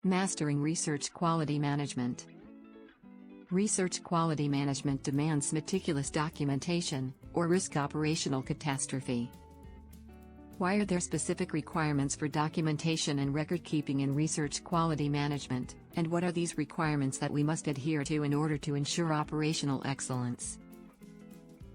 Mastering research quality management. Research quality management demands meticulous documentation, or risk operational catastrophe. Why are there specific requirements for documentation and record keeping in research quality management, and what are these requirements that we must adhere to in order to ensure operational excellence?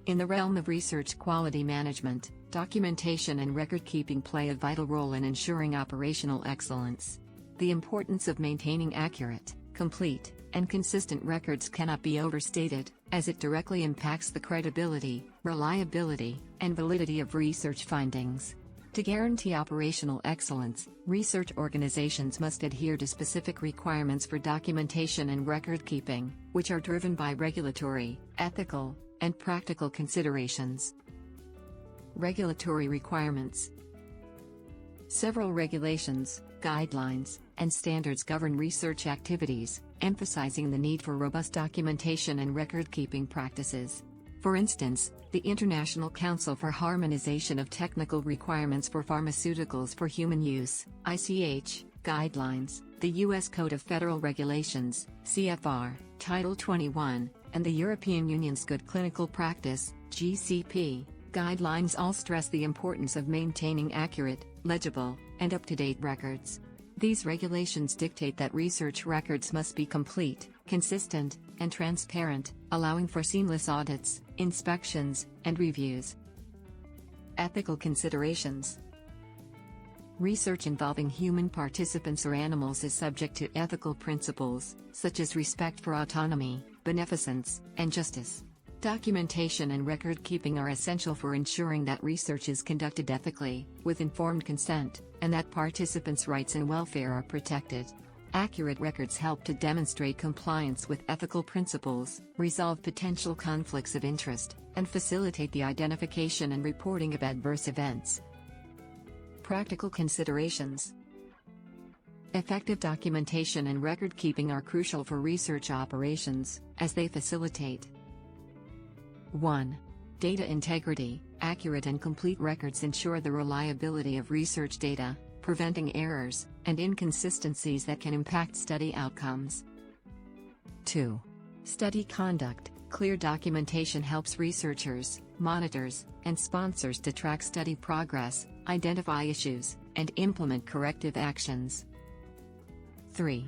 In the realm of research quality management, documentation and record keeping play a vital role in ensuring operational excellence. The importance of maintaining accurate, complete, and consistent records cannot be overstated, as it directly impacts the credibility, reliability, and validity of research findings. To guarantee operational excellence, research organizations must adhere to specific requirements for documentation and record keeping, which are driven by regulatory, ethical, and practical considerations. Regulatory requirements. Several regulations, guidelines, and standards govern research activities, emphasizing the need for robust documentation and record-keeping practices. For instance, the International Council for Harmonization of Technical Requirements for Pharmaceuticals for Human Use, ICH, guidelines, the U.S. Code of Federal Regulations, CFR, Title 21, and the European Union's Good Clinical Practice, GCP, guidelines all stress the importance of maintaining accurate, legible, and up-to-date records. These regulations dictate that research records must be complete, consistent, and transparent, allowing for seamless audits, inspections, and reviews. Ethical considerations. Research involving human participants or animals is subject to ethical principles, such as respect for autonomy, beneficence, and justice. Documentation and record keeping are essential for ensuring that research is conducted ethically, with informed consent, and that participants' rights and welfare are protected. Accurate records help to demonstrate compliance with ethical principles, resolve potential conflicts of interest, and facilitate the identification and reporting of adverse events. Practical considerations. Effective documentation and record keeping are crucial for research operations, as they facilitate 1. Data integrity. Accurate and complete records ensure the reliability of research data, preventing errors and inconsistencies that can impact study outcomes. 2. Study conduct. Clear documentation helps researchers, monitors, and sponsors to track study progress, identify issues, and implement corrective actions. 3.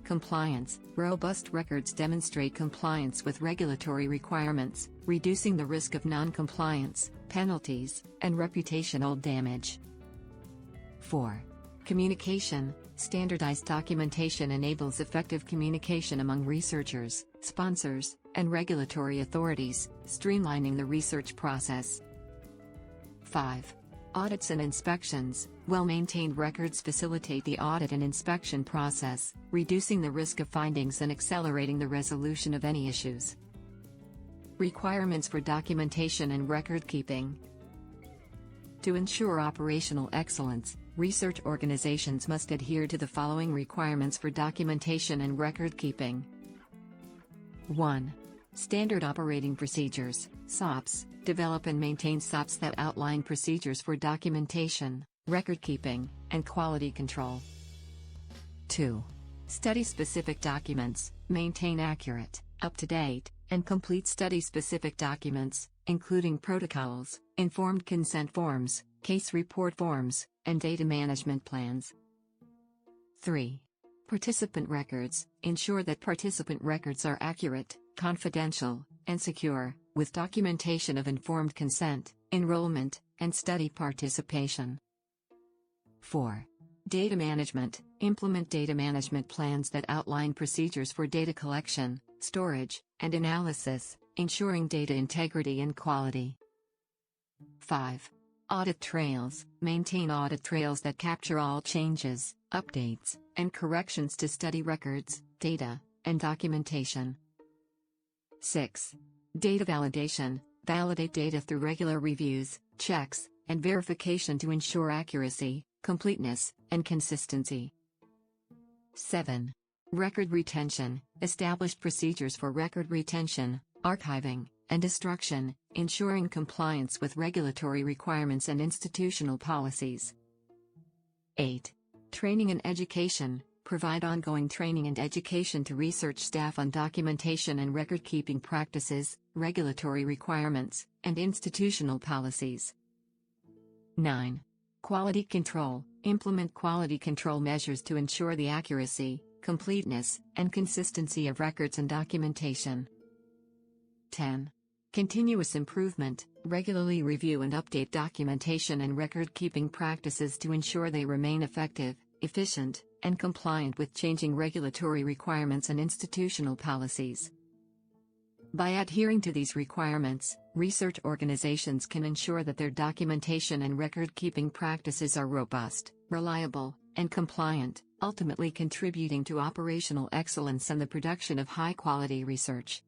Compliance. Robust records demonstrate compliance with regulatory requirements, reducing the risk of non-compliance, penalties, and reputational damage. 4. Communication. Standardized documentation enables effective communication among researchers, sponsors, and regulatory authorities, streamlining the research process. 5. Audits and inspections. Well-maintained records facilitate the audit and inspection process, reducing the risk of findings and accelerating the resolution of any issues. Requirements for documentation and record keeping. To ensure operational excellence, research organizations must adhere to the following requirements for documentation and record keeping. 1. Standard Operating Procedures, SOPs. Develop and maintain SOPs that outline procedures for documentation, record keeping, and quality control. 2. Study-specific documents. Maintain accurate, up-to-date, and complete study-specific documents, including protocols, informed consent forms, case report forms, and data management plans. 3. Participant records. Ensure that participant records are accurate, confidential, and secure, with documentation of informed consent, enrollment, and study participation. 4. Data management. Implement data management plans that outline procedures for data collection, storage, and analysis, ensuring data integrity and quality. 5. Audit trails. Maintain audit trails that capture all changes, updates, and corrections to study records, data, and documentation. 6. Data validation. Validate data through regular reviews, checks, and verification to ensure accuracy, completeness, and consistency. 7. Record retention. Establish procedures for record retention, archiving, and destruction, ensuring compliance with regulatory requirements and institutional policies. 8. Training and education. Provide ongoing training and education to research staff on documentation and record-keeping practices, regulatory requirements, and institutional policies. 9. Quality control. Implement quality control measures to ensure the accuracy, completeness, and consistency of records and documentation. 10. Continuous improvement. Regularly review and update documentation and record-keeping practices to ensure they remain effective, efficient, and compliant with changing regulatory requirements and institutional policies. By adhering to these requirements, research organizations can ensure that their documentation and record-keeping practices are robust, reliable, and compliant, ultimately contributing to operational excellence and the production of high-quality research.